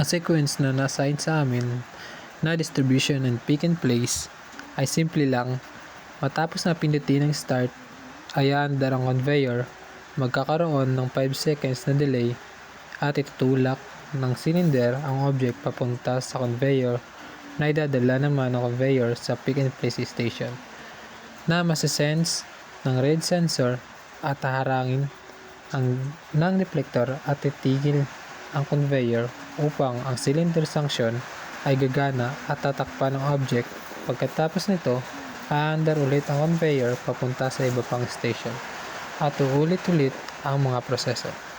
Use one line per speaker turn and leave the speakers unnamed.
Ang sequence na na-assign sa amin na distribution and pick and place ay simple lang. Matapos na pindutin ng start, ay aandar ang conveyor, magkakaroon ng 5 seconds na delay at itutulak ng cylinder ang object papunta sa conveyor na idadala naman ng conveyor sa pick and place station na masasense ng red sensor at haharangin ng deflector at titigil ang conveyor upang ang cylinder sanction ay gagana at tatakpan ng object. Pagkatapos nito, aandar ulit ang conveyor papunta sa iba pang station at uulit-ulit ang mga proseso.